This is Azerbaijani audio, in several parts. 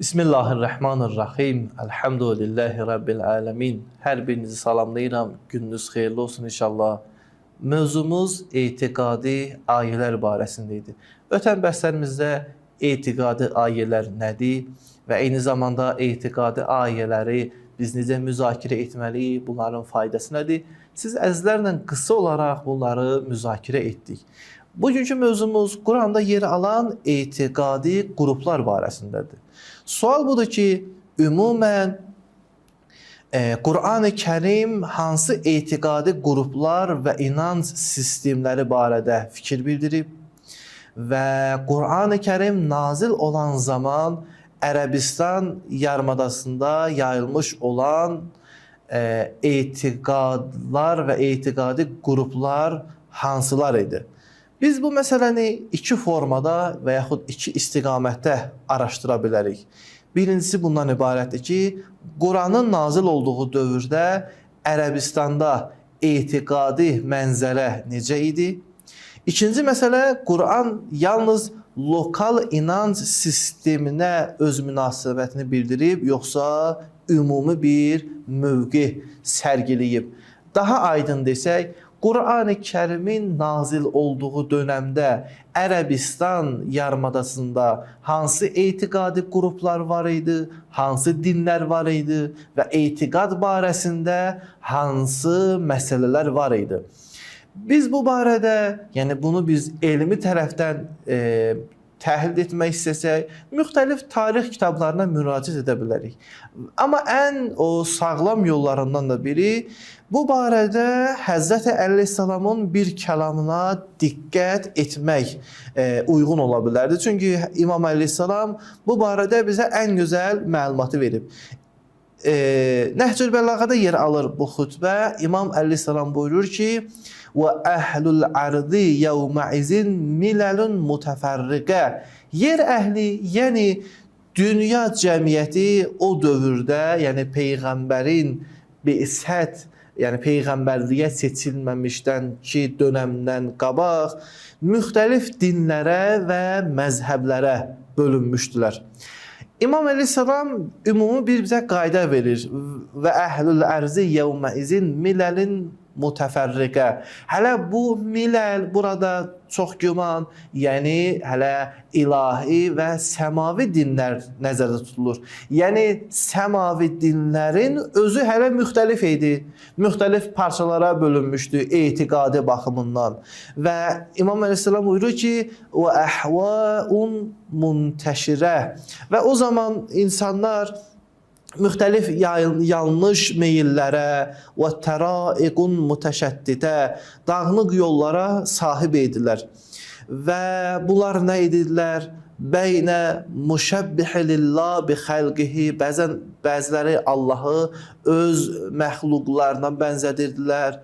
Bismillahirrahmanirrahim. Elhamdülillahi Rabbil alemin. Hər birinizi salamlayıram. Gününüz xeyirli olsun inşallah. Mövzumuz etiqadi ayələr barəsində idi. Ötən bəhslərimizdə etiqadi ayələr nədir və eyni zamanda etiqadi ayələri biz necə müzakirə etməliyik, bunların faydası nədir? Siz əzizlərlə qısa olaraq bunları müzakirə etdik. Bugünkü mövzumuz Quranda yer alan etiqadi qruplar barəsindədir. Sual budur ki, ümumən Qur'an-ı Kərim hansı etiqadi qruplar və inanc sistemləri barədə fikir bildirib və Qur'an-ı Kərim nazil olan zaman Ərəbistan yarımadasında yayılmış olan etiqadlar və etiqadi qruplar hansılar idi? Biz bu məsələni iki formada və yaxud iki istiqamətdə araşdıra bilərik. Birincisi bundan ibarətdir ki, Quranın nazil olduğu dövrdə Ərəbistanda etiqadi mənzərə necə idi? İkinci məsələ, Quran yalnız lokal inanc sisteminə öz münasibətini bildirib, yoxsa ümumi bir mövqe sərgiləyib. Daha aydın desək, Qur'an-ı Kərimin nazil olduğu dönəmdə Ərəbistan yarımadasında hansı etiqadi qruplar var idi, hansı dinlər var idi və etiqad barəsində hansı məsələlər var idi. Biz bu barədə, yəni bunu biz elmi tərəfdən təhlil etmək istəsək, müxtəlif tarix kitablarına müraciət edə bilərik. Amma ən sağlam yollarından da biri, bu barədə Həzrəti Əleyhisselamın bir kəlamına diqqət etmək uyğun ola bilərdi. Çünki İmam Əleyhisselam bu barədə bizə ən gözəl məlumatı verib. Nəhcül Bəlağada yer alır bu xütbə. İmam Əleyhisselam buyurur ki, وَأَهْلُ الْعَرْضِ يَوْمَعِزٍ مِلَلٌ مُتَفَرِّقَ Yer əhli, yəni dünya cəmiyyəti o dövrdə, yəni Peyğəmbərin bi'sət, yəni Peyğəmbərliyə seçilməmişdən ki, dönəmdən qabaq, müxtəlif dinlərə və məzhəblərə bölünmüşdülər. İmam Əleyhisselam ümumi bir bizə qayda verir. Və əhlül ərzi yevməizin miləlin mütəfərriqə. Hələ bu miləl burada çox güman, yəni hələ ilahi və səmavi dinlər nəzərdə tutulur. Yəni səmavi dinlərin özü hələ müxtəlif idi. Müxtəlif parçalara bölünmüşdü etiqadi baxımından. Və İmam Əleyhisselam buyurur ki, وَأَحْوَاءٌ مُنْتَشِرَةٌ Və o zaman insanlar müxtəlif yanlış meyillərə və təraiqun mütəşəddidə dağınıq yollara sahib idilər. Və bunlar nə edirlər? Beynə müşəbbihi lillah bi xəlqihi bəziləri Allahı öz məxluqlarına bənzədirdilər.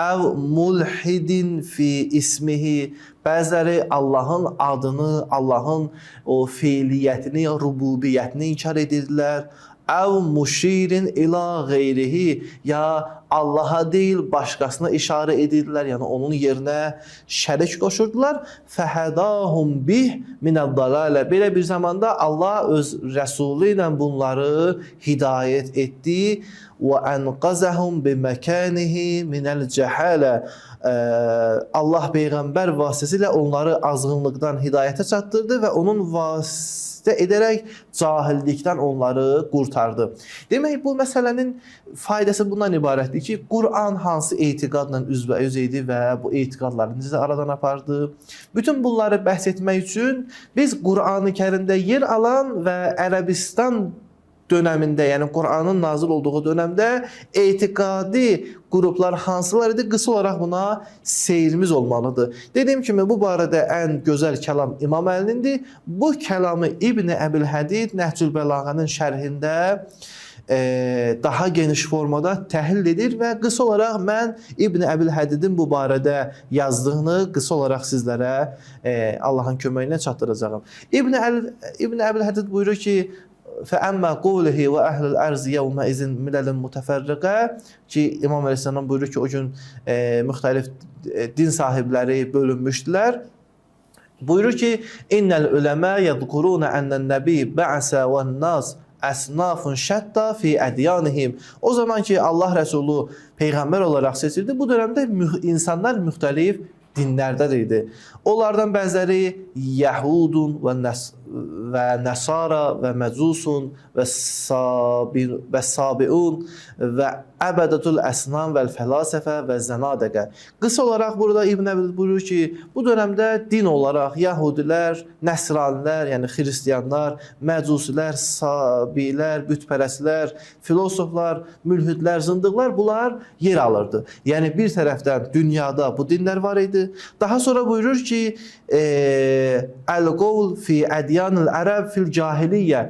Əv mulhidin fi ismihi bəziləri Allahın adını, Allahın o feiliyyətini, rububiyyətini inkar edirdilər. Əv muşirin ila qeyrihi ya Allaha deyil, başqasına işarə edirlər, yəni onun yerinə şərik qoşurdular. Fəhədahum bih minəd-dalalə Belə bir zamanda Allah öz rəsulu ilə bunları hidayət etdi. Və ənqazəhum biməkanihi minəl-cəhalə Allah Peyğəmbər vasitəsilə onları azğınlıqdan hidayətə çatdırdı və onun vasitə edərək cahillikdən onları qurtardı. Demək, bu məsələnin faydası bundan ibarətdir ki, Qur'an hansı etiqadla üzbəüz idi və bu etiqadları necə aradan apardı? Bütün bunları bəhs etmək üçün biz Qur'an-ı Kərimdə yer alan və Ərəbistan dönəmində, yəni Qur'anın nazil olduğu dönəmdə etiqadi qruplar hansılar idi? Qısa olaraq buna seyrimiz olmalıdır. Dediyim kimi, bu barədə ən gözəl kəlam İmam Əlinindir. Bu kəlamı İbn Əbülhədid Nəhcül Bəlağanın şərhində daha geniş formada təhlil edir və qısa olaraq mən İbn Əbülhədidin bu barədə yazdığını qısa olaraq sizlərə Allahın köməyi ilə çatdıracağım. İbn Əbülhədid buyurur ki, فَأَمَّا قُولِهِ وَأَهْلُ الْأَرْزِ يَوْمَئِذٍ مِلَلٍ مُتَفَرِّقَ Ki, İmam Əleyhisselam buyurur ki, o gün müxtəlif din sahibləri bölünmüşdülər. Buyurur ki: "İnnel ulemâ yezkurûne ennen-nebî ba'se ve'n-nâs əsnafun şətta fi ədyanihim." O zaman ki Allah Rəsulu peyğəmbər olaraq seçildi, bu dövrdə insanlar müxtəlif dinlərdədir. Onlardan bəziləri Yəhudun və Nəsara və Məcusun və Sabiun və Əbədətul Əsnam və Fəlasəfə və Zənadəqə. Qısa olaraq burada İbn Əbil buyurur ki, bu dövrdə din olaraq Yəhudilər, Nəsranilər, yəni Xristianlar, Məcusilər, Sabilər, bütpərəstlər, filosoflar, mülhidlər, zındıqlar bunlar yer alırdı. Yəni bir tərəfdən dünyada bu dinlər var idi. Daha sonra buyurur ki, Əl-qovl fi ədyanil ərəb fil cahiliyyə.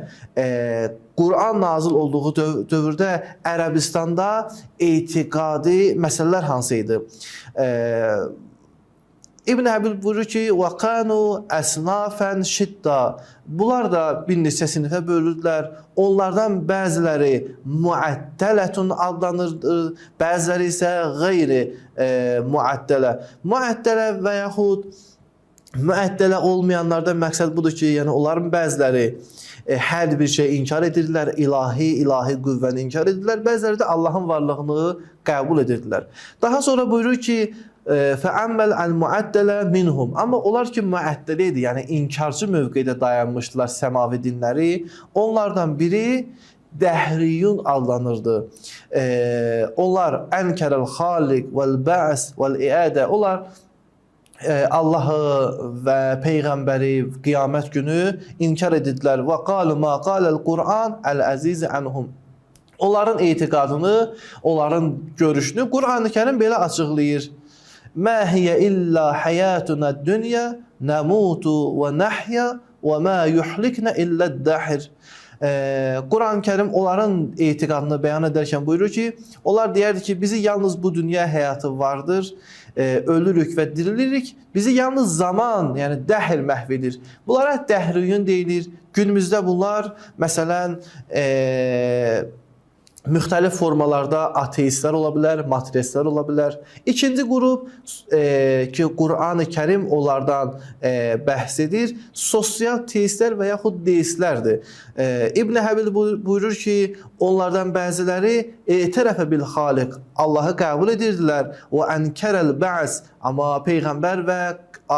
Quran nazil olduğu dövrdə Ərəbistanda etiqadi məsələlər hansı idi? İbn Əbil buyurur ki, وَقَانُوا أَسْنَافًا شِدَّا. Bunlar da bir neçə sinifə bölürdülər. Onlardan bəziləri muəttələtun adlanırdı, bəziləri isə qeyri muəttələ. Muəttələ və yaxud müəttələ olmayanlardan məqsəd budur ki, yəni onların bəziləri hər bir şey inkar edirlər, ilahi qüvvəni inkar edirlər, bəziləri də Allahın varlığını qəbul edirdilər. Daha sonra buyurur ki, fəəmməl əl-müəttələ minhum. Amma onlar ki, müəttələ idi, yəni inkarcı mövqedə dayanmışdılar səmavi dinləri. Onlardan biri Dəhriyun adlanırdı. Onlar ənkərəl xaliq vəl-bəs vəl-iadə. Onlar Allahı və Peyğəmbəri qiyamət günü inkar edirdilər. Və qalu ma qaləl Qur'an əl-əziz anhum. Onların etiqadını, onların görüşünü Qur'an-ı Kərim belə açıqlayır. Mə hiyə illə həyatuna dünya nəmutu və nəhyə və mə yuhliknə illəd-dəhir. Quran-ı Kərim onların etiqadını bəyan edərkən buyurur ki, onlar deyərdi ki, bizi yalnız bu dünya həyatı vardır, ölürük və dirilirik, bizi yalnız zaman, yəni dəhr məhv edir. Bunlara dəhriyün deyilir. Günümüzdə bunlar, məsələn, müxtəlif formalarda ateistlər ola bilər, materialistlər ola bilər. İkinci qrup ki, Quran-ı Kərim onlardan bəhs edir, sosial teistlər və yaxud deistlərdir. İbn Həbil buyurur ki, onlardan bəziləri tərəfə bil xaliq, Allahı qəbul edirdilər, və ənkərəl bəs, amma Peyğəmbər və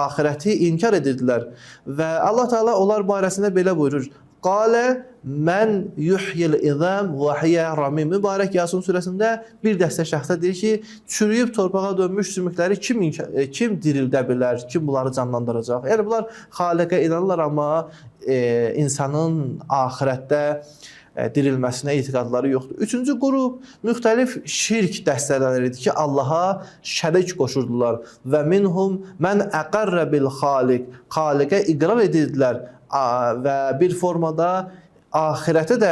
axirəti inkar edirdilər. Və Allah Teala onlar barəsində belə buyurur. Qalə mən yuhyil izam və hiyə ramim. Mübarək Yasin surəsində bir dəstə şəxsə deyir ki, çürüyüb torpağa dönmüş sümükləri kim dirildə bilər, kim bunları canlandıracaq? Yəni bunlar xaliqə inanırlar, amma insanın axirətdə dirilməsinə etiqadları yoxdur. Üçüncü qrup müxtəlif şirk dəstələridir ki, Allaha şərik qoşurdular. Və minhum mən əqərrə bil xaliq. Xaliqə iqrar edirdilər və bir formada axirətə də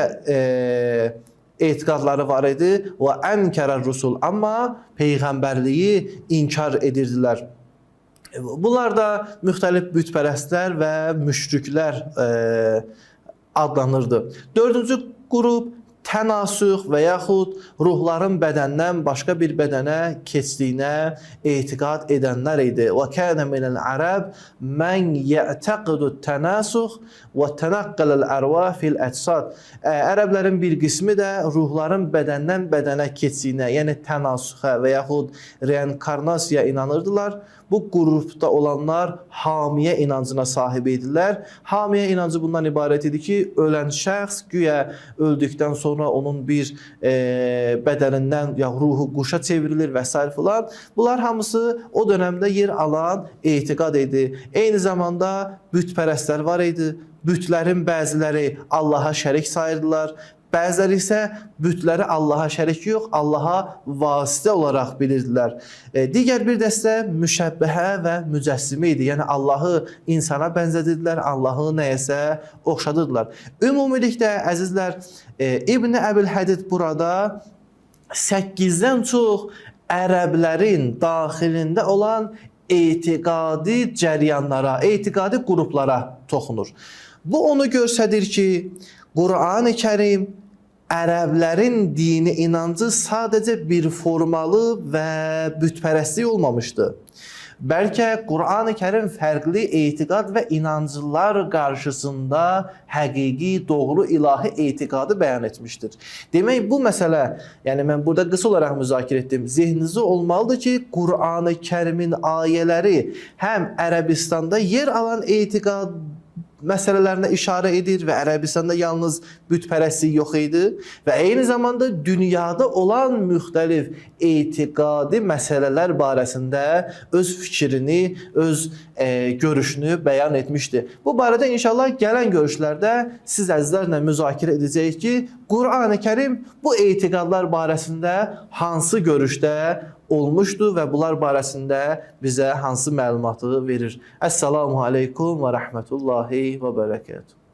etiqadları var idi və ənkərər rusul, amma peyğəmbərliyi inkar edirdilər. Bunlar da müxtəlif bütpərəstlər və müşriklər adlanırdı. Dördüncü qrup tənasüx və yaxud ruhların bədəndən başqa bir bədənə keçdiyinə etiqad edənlər idi. Və kənə minəl ərəb mən yə'təqidu tənasüx və tənəqqələl ərvah fil əcsad. Ərəblərin bir qismi də ruhların bədəndən bədənə keçdiyinə, yəni tənasüxə və yaxud reinkarnasiya inanırdılar. Bu qrupda olanlar hamiyə inancına sahib idilər. Hamiyə inancı bundan ibarət idi ki, ölən şəxs güya öldükdən sonra onun bir bədənindən ya ruhu quşa çevrilir və s. filan. Bunlar hamısı o dövrdə yer alan etiqad idi. Eyni zamanda bütpərəstlər var idi. Bütlərin bəziləri Allaha şərik sayırdılar. Bəziləri isə bütləri Allaha şərik yox, Allaha vasitə olaraq bilirdilər. Digər bir dəstə müşəbbəhə və mücəssimə idi. Yəni Allahı insana bənzədirdilər, Allahı nəyəsə oxşadırdılar. Ümumilikdə, əzizlər, İbn Əbil Hədid burada 8-dən çox ərəblərin daxilində olan etiqadi cəryanlara, etiqadi qruplara toxunur. Bu onu göstərir ki, Quran-ı Kərim ərəblərin dini inancı sadəcə bir formalı və bütpərəstlik olmamışdı. Bəlkə Qur'an-ı-Kərim fərqli etiqad və inanclar qarşısında həqiqi, doğru ilahi etiqadı bəyan etmişdir. Demək, bu məsələ, yəni mən burada qısa olaraq müzakirə etdim, zehninizdə olmalıdır ki, Qur'an-ı-Kərimin ayələri həm Ərəbistanda yer alan etiqad məsələlərinə işarə edir və Ərəbistanda yalnız bütpərəstlik yox idi və eyni zamanda dünyada olan müxtəlif etiqadi məsələlər barəsində öz fikrini, öz görüşünü bəyan etmişdi. Bu barədə inşallah gələn görüşlərdə siz əzizlərlə müzakirə edəcəyik ki, Qur'an-ı-Kərim bu etiqadlar barəsində hansı görüşdə olmuşdu və bunlar barəsində bizə hansı məlumatı verir. Əssalamu aleykum və rəhmətullahi və bərəkətuhu.